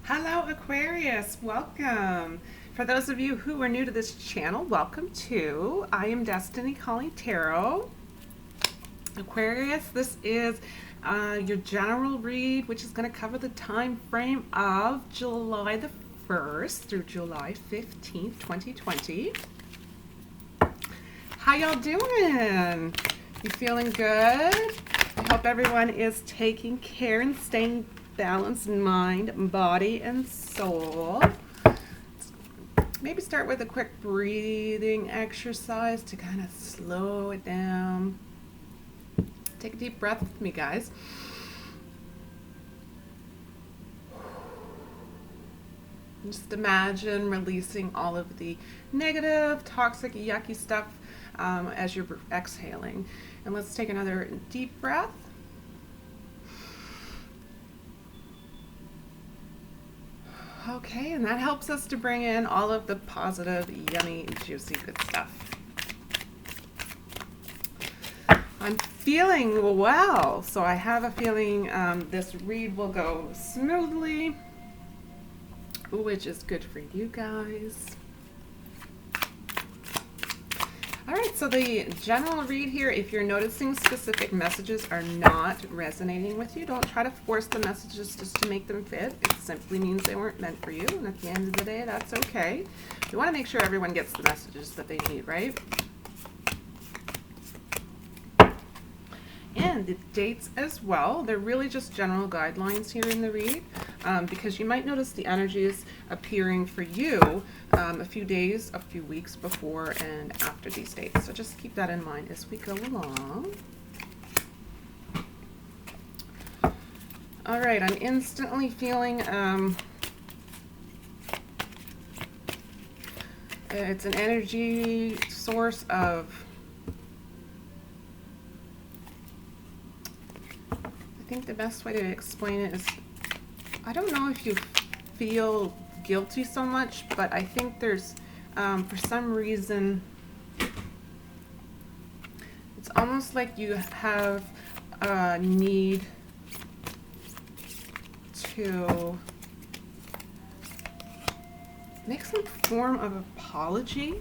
Hello Aquarius, welcome. For those of you who are new to this channel, welcome to I Am Destiny Calling Tarot. Aquarius, this is your general read, which is going to cover the time frame of July the 1st through July 15th, 2020. How y'all doing? You feeling good? I hope everyone is taking care and staying balanced in mind, body, and soul. Maybe start with a quick breathing exercise to kind of slow it down. Take a deep breath with me, guys. Just imagine releasing all of the negative, toxic, yucky stuff as you're exhaling. And let's take another deep breath. Okay, and that helps us to bring in all of the positive, yummy, juicy, good stuff. I'm feeling well, so I have a feeling this read will go smoothly, which is good for you guys. All right, so the general read here, if you're noticing specific messages are not resonating with you, don't try to force the messages just to make them fit. It simply means they weren't meant for you, and at the end of the day, that's okay. We want to make sure everyone gets the messages that they need, right? And the dates as well, they're really just general guidelines here in the read, because you might notice the energies appearing for you a few days, a few weeks before and after these dates. So just keep that in mind as we go along. All right, I'm instantly feeling it's an energy source of, I think the best way to explain it is, I don't know if you feel guilty so much, but I think there's, for some reason, it's almost like you have a need to make some form of apology.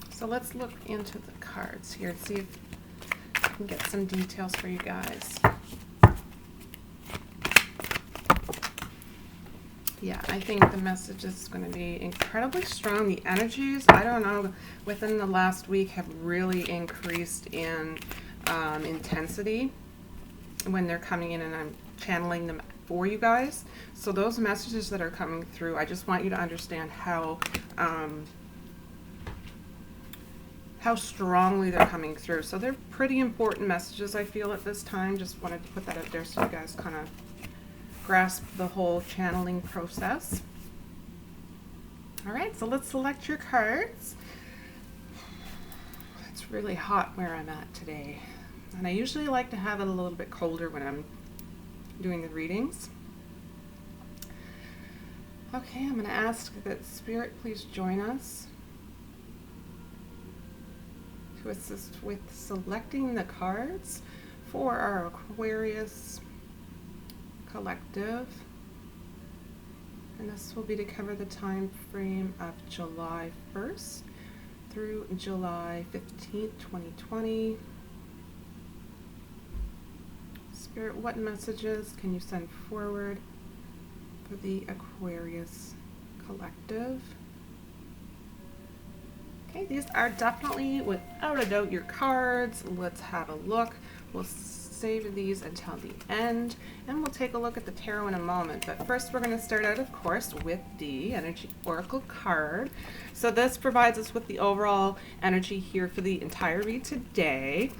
So let's look into the cards here and see if I can get some details for you guys. Yeah, I think the message is going to be incredibly strong. The energies, I don't know, within the last week have really increased in intensity when they're coming in, and I'm channeling them for you guys. So those messages that are coming through, I just want you to understand how strongly they're coming through. So they're pretty important messages, I feel, at this time. Just wanted to put that out there so you guys kind of grasp the whole channeling process. All right, so let's select your cards. It's really hot where I'm at today, and I usually like to have it a little bit colder when I'm doing the readings. Okay, I'm going to ask that Spirit please join us to assist with selecting the cards for our Aquarius collective, and this will be to cover the time frame of July 1st through July 15th, 2020. Spirit, what messages can you send forward for the Aquarius collective? Okay, these are definitely, without a doubt, your cards. Let's have a look. We'll save these until the end, and we'll take a look at the tarot in a moment. But first, we're going to start out, of course, with the Energy Oracle card. So this provides us with the overall energy here for the entire read today.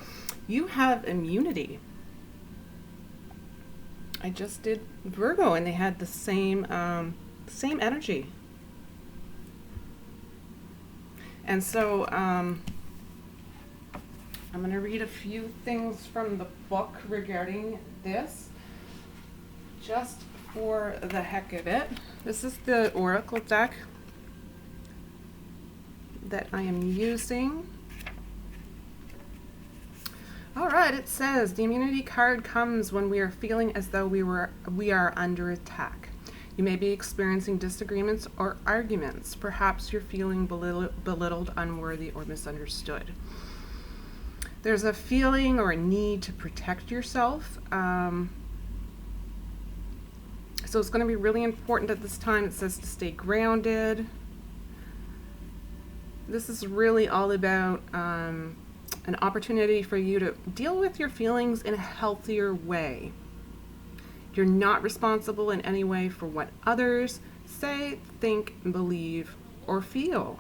You have immunity. I just did Virgo, and they had the same energy. And so I'm going to read a few things from the book regarding this, just for the heck of it. This is the Oracle deck that I am using. All right, it says the immunity card comes when we are feeling as though we are under attack. You may be experiencing disagreements or arguments. Perhaps you're feeling belittled, unworthy, or misunderstood. There's a feeling or a need to protect yourself. So it's going to be really important at this time. It says to stay grounded. This is really all about an opportunity for you to deal with your feelings in a healthier way. You're not responsible in any way for what others say, think, believe, or feel.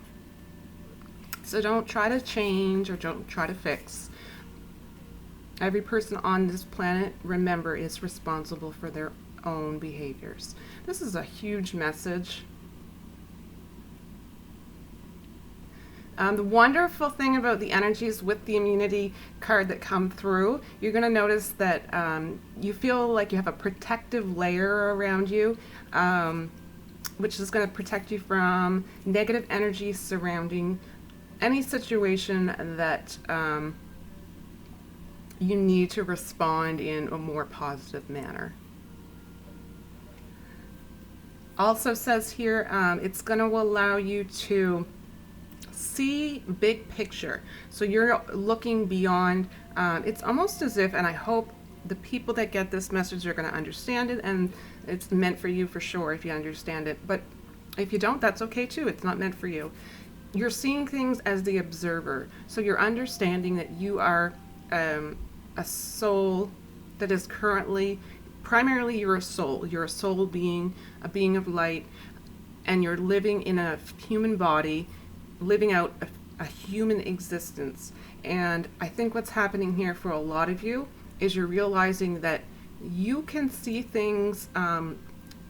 So don't try to change or don't try to fix. Every person on this planet, remember, is responsible for their own behaviors. This is a huge message. The wonderful thing about the energies with the immunity card that come through, you're going to notice that you feel like you have a protective layer around you, which is going to protect you from negative energy surrounding any situation that you need to respond in a more positive manner. Also says here, it's going to allow you to see big picture. So you're looking beyond. It's almost as if, and I hope the people that get this message are going to understand it, and it's meant for you for sure if you understand it. But if you don't, that's okay too. It's not meant for you. You're seeing things as the observer. So you're understanding that you are a soul that is currently, primarily you're a soul. You're a soul being, a being of light, and you're living in a human body, living out a human existence. And I think what's happening here for a lot of you is you're realizing that you can see things,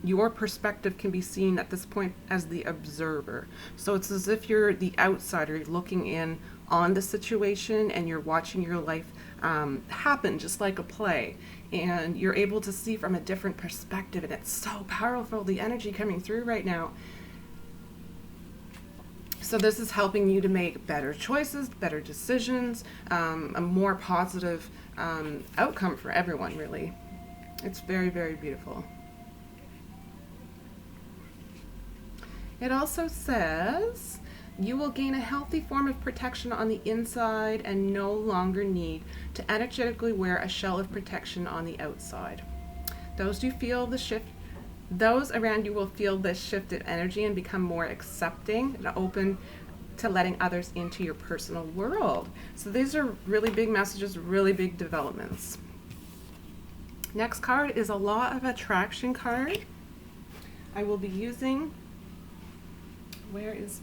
your perspective can be seen at this point as the observer. So it's as if you're the outsider looking in on the situation and you're watching your life happen just like a play. And you're able to see from a different perspective, and it's so powerful, the energy coming through right now. So this is helping you to make better choices, better decisions, a more positive outcome for everyone, really. It's very, very beautiful. It also says you will gain a healthy form of protection on the inside and no longer need to energetically wear a shell of protection on the outside. Those around you will feel this shift in energy and become more accepting and open to letting others into your personal world. So these are really big messages, really big developments. Next card is a Law of Attraction card. I will be using, where is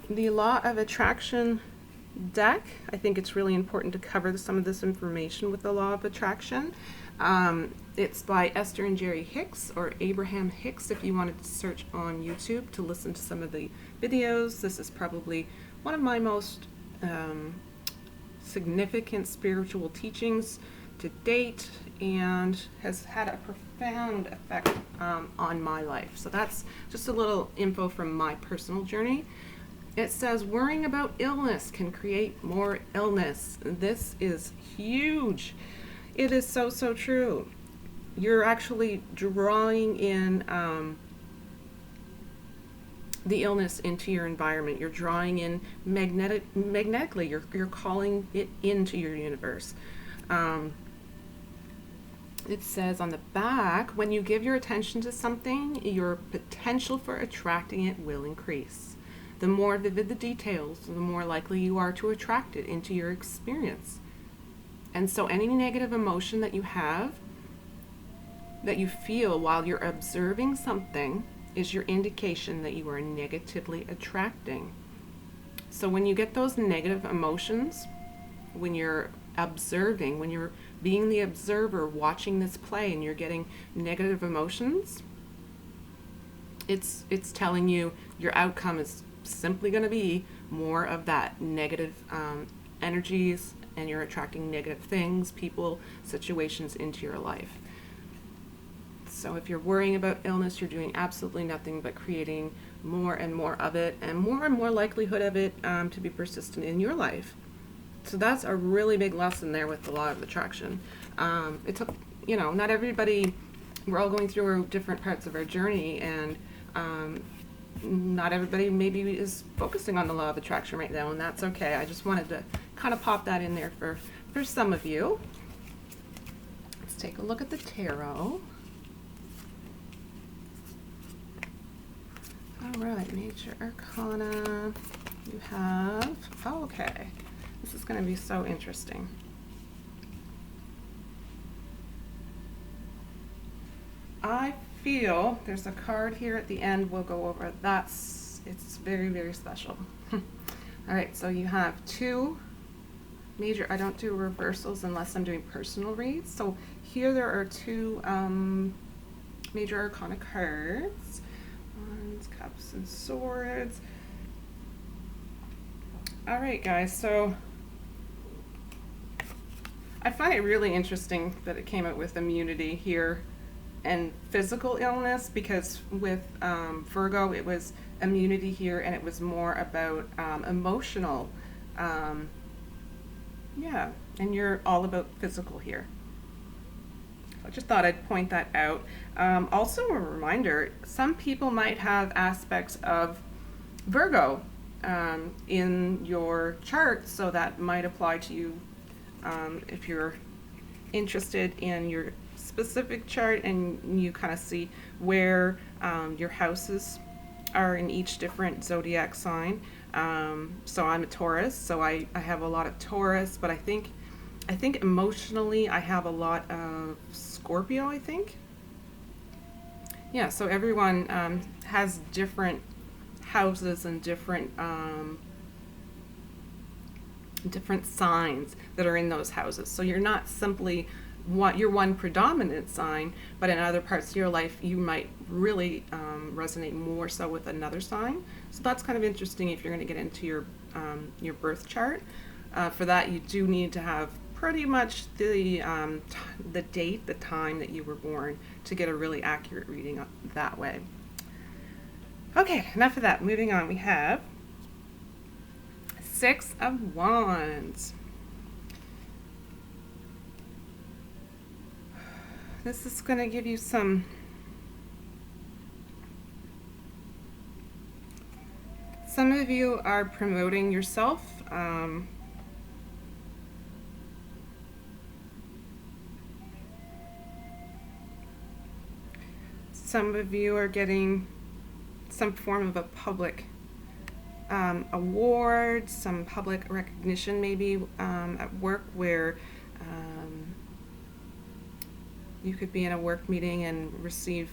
the Law of Attraction deck. I think it's really important to cover some of this information with the Law of Attraction. It's by Esther and Jerry Hicks, or Abraham Hicks if you wanted to search on YouTube to listen to some of the videos. This is probably one of my most significant spiritual teachings to date and has had a profound effect on my life. So that's just a little info from my personal journey. It says worrying about illness can create more illness. This is huge. It is so, so true. You're actually drawing in the illness into your environment. You're drawing in magnetically. You're calling it into your universe. It says on the back, when you give your attention to something, your potential for attracting it will increase. The more vivid the details, the more likely you are to attract it into your experience. And so any negative emotion that you have, that you feel while you're observing something, is your indication that you are negatively attracting. So when you get those negative emotions, when you're observing, when you're being the observer watching this play and you're getting negative emotions, it's telling you your outcome is simply going to be more of that negative energies, and you're attracting negative things, people, situations into your life. So if you're worrying about illness, you're doing absolutely nothing but creating more and more of it, and more likelihood of it to be persistent in your life. So that's a really big lesson there with the law of attraction. It took, not everybody, we're all going through different parts of our journey, and not everybody maybe is focusing on the law of attraction right now, and that's okay. I just wanted to kind of pop that in there for some of you. Let's take a look at the tarot. All right, Major Arcana. You have, okay. This is going to be so interesting. I feel there's a card here at the end we'll go over. It's very, very special. All right, so you have two major, I don't do reversals unless I'm doing personal reads. So here there are two Major Arcana cards. Wands, Cups, and Swords. All right, guys, so I find it really interesting that it came out with immunity here and physical illness, because with Virgo it was immunity here, and it was more about emotional, yeah, and you're all about physical here. I just thought I'd point that out. Also a reminder, some people might have aspects of Virgo in your chart, so that might apply to you if you're interested in your specific chart and you kind of see where your houses are in each different zodiac sign. So I'm a Taurus, so I have a lot of Taurus, but I think emotionally I have a lot of Scorpio, I think. Yeah, so everyone has different houses and different signs that are in those houses. So you're not simply you're one predominant sign, but in other parts of your life you might really resonate more so with another sign. So that's kind of interesting if you're going to get into your birth chart. For that, you do need to have pretty much the date, the time that you were born, to get a really accurate reading that way. Okay, enough of that. Moving on, we have Six of Wands. This is going to give you some of you are promoting yourself. Some of you are getting some form of a public award, some public recognition maybe at work, where you could be in a work meeting and receive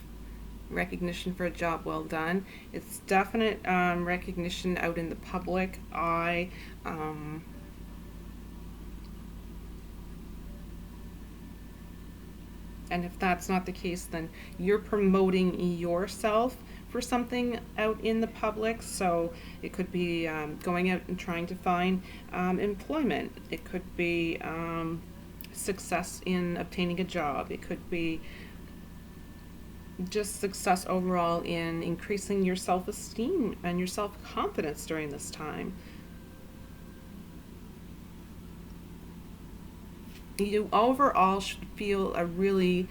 recognition for a job well done. It's definite recognition out in the public eye. And if that's not the case, then you're promoting yourself for something out in the public. So it could be going out and trying to find employment. It could be success in obtaining a job. It could be just success overall in increasing your self-esteem and your self-confidence during this time. You overall should feel a really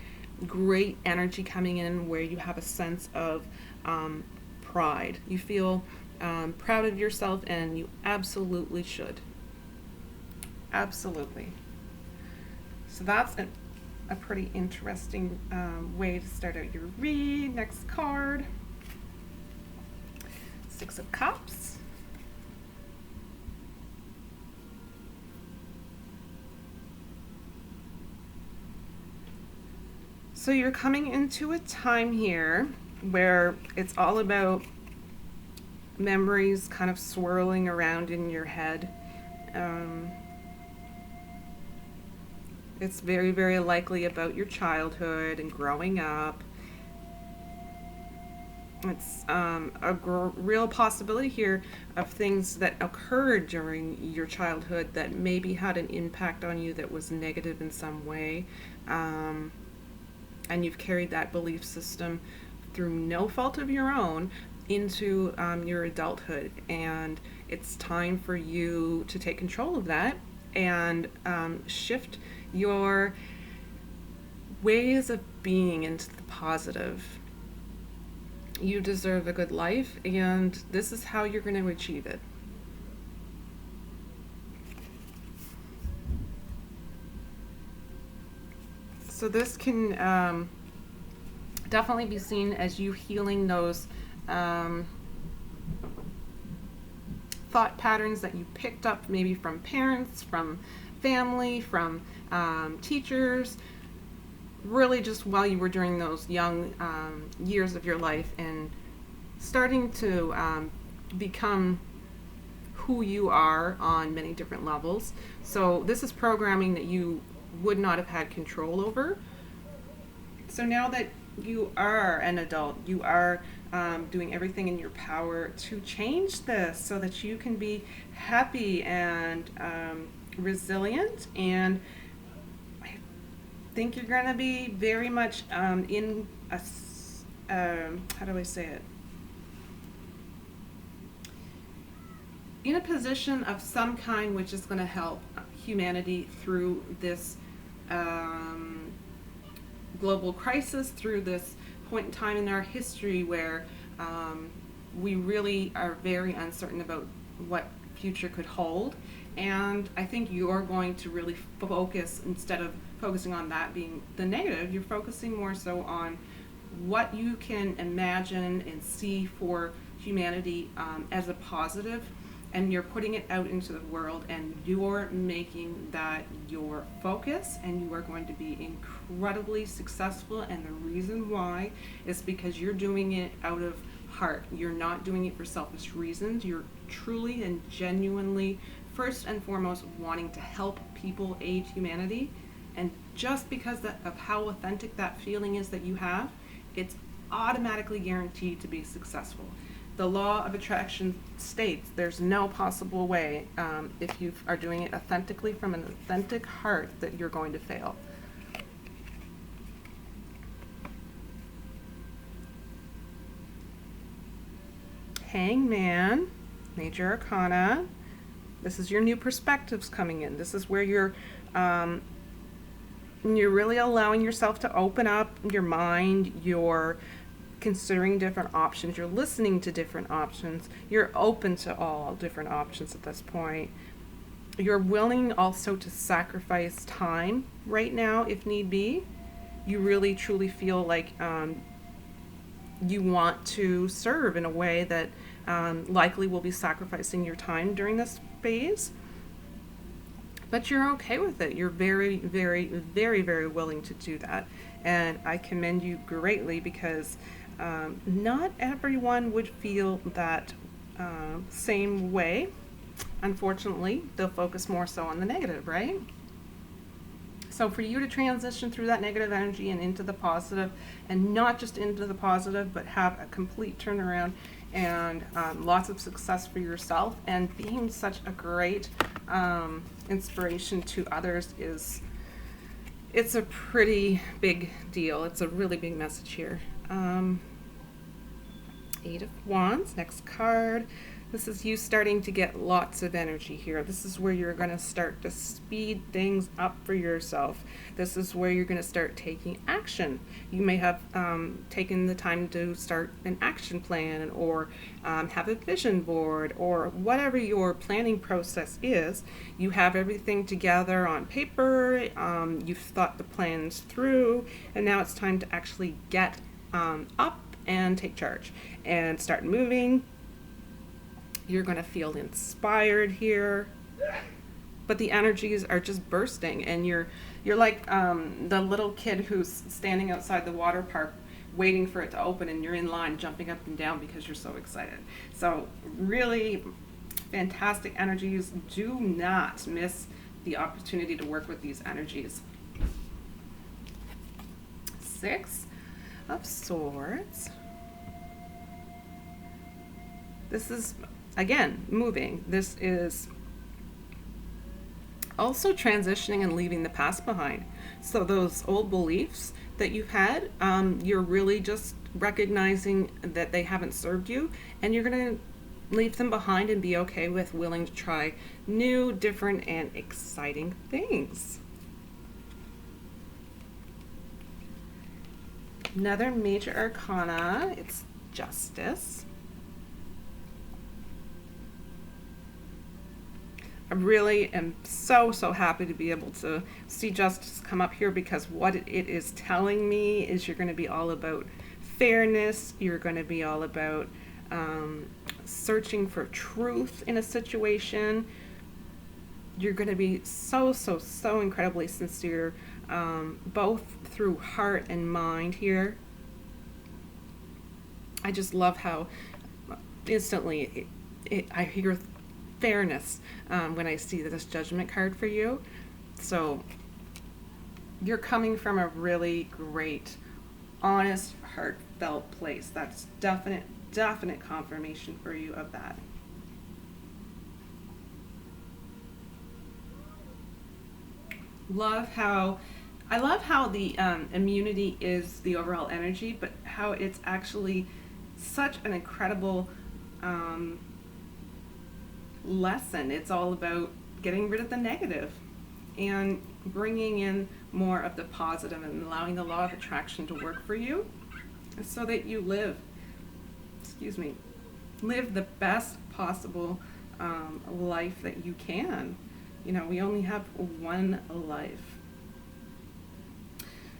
great energy coming in, where you have a sense of pride. You feel proud of yourself, and you absolutely should. Absolutely. So that's a pretty interesting way to start out your read. Next card. Six of Cups. So you're coming into a time here where it's all about memories kind of swirling around in your head. It's very, very likely about your childhood and growing up. It's a real possibility here of things that occurred during your childhood that maybe had an impact on you that was negative in some way. And you've carried that belief system through no fault of your own into your adulthood. And it's time for you to take control of that and shift your ways of being into the positive. You deserve a good life, and this is how you're going to achieve it. So this can definitely be seen as you healing those thought patterns that you picked up maybe from parents, from family, from teachers, really just while you were during those young years of your life, and starting to become who you are on many different levels. So this is programming that you would not have had control over. So now that you are an adult, you are doing everything in your power to change this so that you can be happy and resilient, and I think you're going to be very much in a, how do I say it? In a position of some kind which is going to help humanity through this global crisis, through this point in time in our history where we really are very uncertain about what future could hold. And I think you're going to really focus, instead of focusing on that being the negative, you're focusing more so on what you can imagine and see for humanity as a positive, and you're putting it out into the world, and you're making that your focus, and you are going to be incredibly successful. And the reason why is because you're doing it out of heart. You're not doing it for selfish reasons. You're truly and genuinely, first and foremost, wanting to help people, aid humanity. And just because of how authentic that feeling is that you have, it's automatically guaranteed to be successful. The law of attraction states there's no possible way, if you are doing it authentically from an authentic heart, that you're going to fail. Hangman, Major Arcana. This is your new perspectives coming in. This is where you're really allowing yourself to open up your mind. You're considering different options. You're listening to different options. You're open to all different options at this point. You're willing also to sacrifice time right now if need be. You really truly feel like you want to serve in a way that likely will be sacrificing your time during this phase. But you're okay with it. You're very, very, very, very willing to do that. And I commend you greatly, because not everyone would feel that same way. Unfortunately, they'll focus more so on the negative, right? So for you to transition through that negative energy and into the positive, and not just into the positive, but have a complete turnaround and lots of success for yourself, and being such a great inspiration to others, it's a pretty big deal. It's a really big message here. 8 of Wands, next card. This is you starting to get lots of energy here. This is where you're going to start to speed things up for yourself. This is where you're going to start taking action. You may have taken the time to start an action plan, or have a vision board, or whatever your planning process is. You have everything together on paper. You've thought the plans through, and now it's time to actually get up and take charge and start moving. You're going to feel inspired here, but the energies are just bursting, and you're like the little kid who's standing outside the water park waiting for it to open, and you're in line jumping up and down because you're so excited. So really fantastic energies. Do not miss the opportunity to work with these energies. 6 of Swords. This is, again, moving. This is also transitioning and leaving the past behind. So those old beliefs that you've had, you're really just recognizing that they haven't served you, and you're going to leave them behind and be okay with willing to try new, different, and exciting things. Another major arcana, it's Justice. I really am so happy to be able to see Justice come up here, because what it is telling me is you're going to be all about fairness. You're going to be all about searching for truth in a situation. You're going to be so incredibly sincere, both through heart and mind here. I just love how instantly I hear fairness when I see this Judgment card for you. So you're coming from a really great, honest, heartfelt place. That's definite confirmation for you of that. I love how the immunity is the overall energy, but how it's actually such an incredible lesson. It's all about getting rid of the negative and bringing in more of the positive and allowing the law of attraction to work for you, so that you live the best possible life that you can. You know, we only have one life.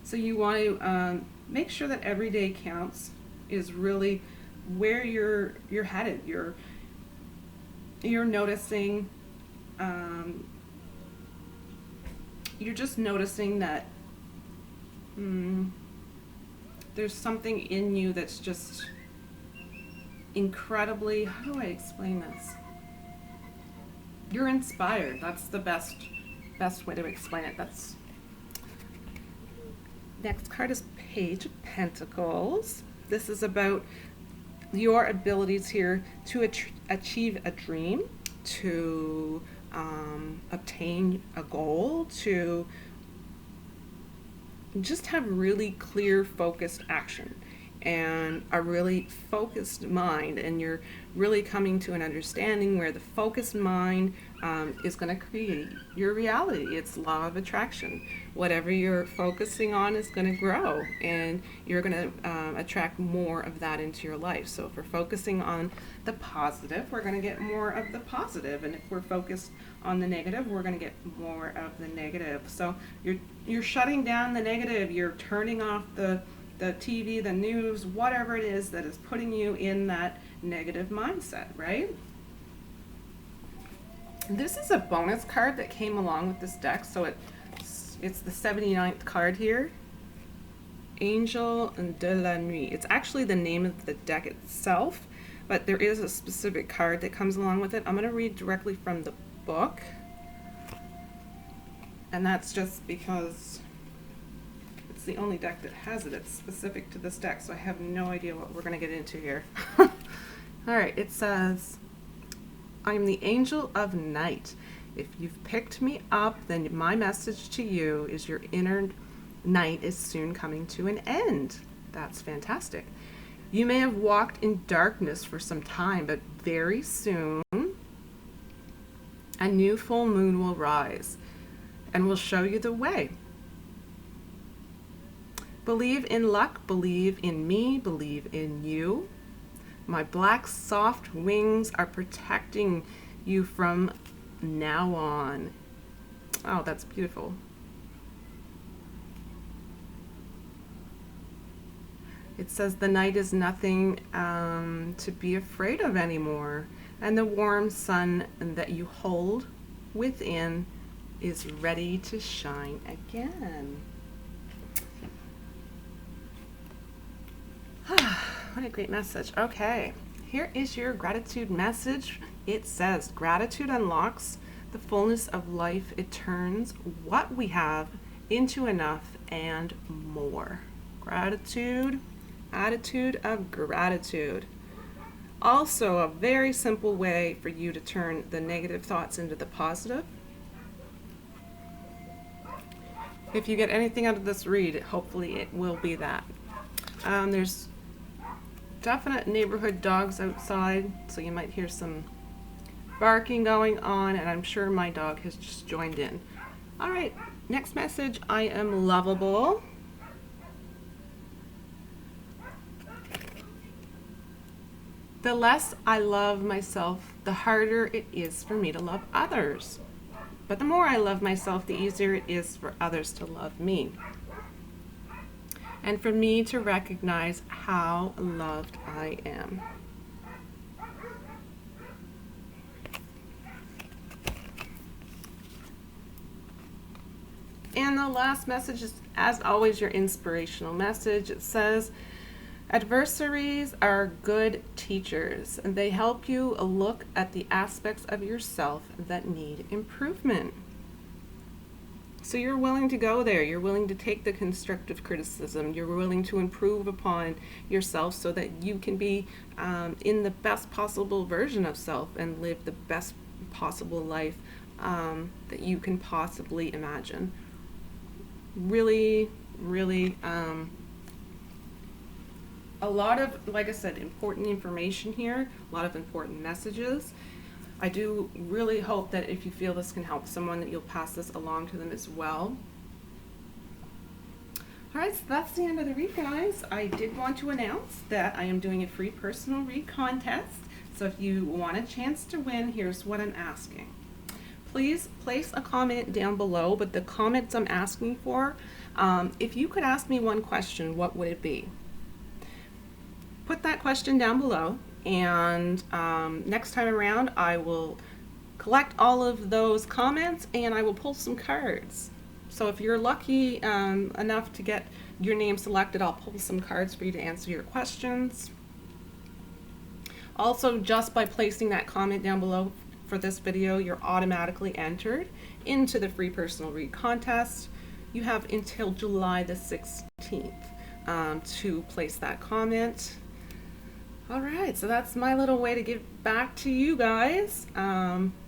So you want to make sure that every day counts is really where you're headed. You're noticing, you're just noticing that there's something in you that's just incredibly, how do I explain this? You're inspired. That's the best way to explain it. Next card is Page of Pentacles. This is about your abilities here to achieve a dream, to obtain a goal, to just have really clear, focused action and a really focused mind, and you're really coming to an understanding where the focused mind is going to create your reality. It's law of attraction. Whatever you're focusing on is going to grow, and you're going to attract more of that into your life. So if we're focusing on the positive, we're going to get more of the positive, and if we're focused on the negative, we're going to get more of the negative. So you're shutting down the negative. You're turning off the TV, the news, whatever it is that is putting you in that negative mindset, right? This is a bonus card that came along with this deck, so it's the 79th card here. Angel de la Nuit. It's actually the name of the deck itself, but there is a specific card that comes along with it. I'm going to read directly from the book, and that's just because it's the only deck that has it. It's specific to this deck, so I have no idea what we're going to get into here. Alright, it says, I'm the angel of night. If you've picked me up, then my message to you is your inner night is soon coming to an end. That's fantastic. You may have walked in darkness for some time, but very soon a new full moon will rise and will show you the way. Believe in luck, believe in me, believe in you. My black soft wings are protecting you from now on. Oh, that's beautiful. It says the night is nothing to be afraid of anymore, and the warm sun that you hold within is ready to shine again. What a great message. Okay, here is your gratitude message. It says, gratitude unlocks the fullness of life. It turns what we have into enough and more. Gratitude, attitude of gratitude. Also, a very simple way for you to turn the negative thoughts into the positive. If you get anything out of this read, hopefully it will be that. There's definite neighborhood dogs outside, so you might hear some barking going on, and I'm sure my dog has just joined in. All right, next message, I am lovable. The less I love myself, the harder it is for me to love others. But the more I love myself, the easier it is for others to love me. And for me to recognize how loved I am. And the last message is, as always, your inspirational message. It says, adversaries are good teachers, and they help you look at the aspects of yourself that need improvement. So you're willing to go there. You're willing to take the constructive criticism. You're willing to improve upon yourself so that you can be in the best possible version of self and live the best possible life that you can possibly imagine. Really, really, a lot of, like I said, important information here, a lot of important messages. I do really hope that if you feel this can help someone, that you'll pass this along to them as well. All right, so that's the end of the read, guys. I did want to announce that I am doing a free personal read contest. So if you want a chance to win, here's what I'm asking. Please place a comment down below, but the comments I'm asking for, if you could ask me one question, what would it be? Put that question down below, and next time around I will collect all of those comments and I will pull some cards. So if you're lucky enough to get your name selected, I'll pull some cards for you to answer your questions. Also, just by placing that comment down below for this video, you're automatically entered into the free personal read contest. You have until July the 16th to place that comment. All right, so that's my little way to give back to you guys.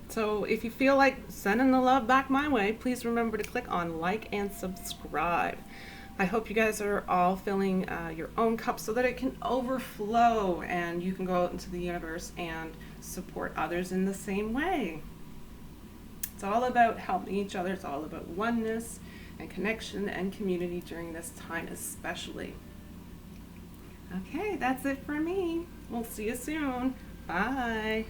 So if you feel like sending the love back my way, please remember to click on like and subscribe. I hope you guys are all filling your own cup so that it can overflow and you can go out into the universe and support others in the same way. It's all about helping each other. It's all about oneness and connection and community during this time especially. Okay, that's it for me. We'll see you soon. Bye.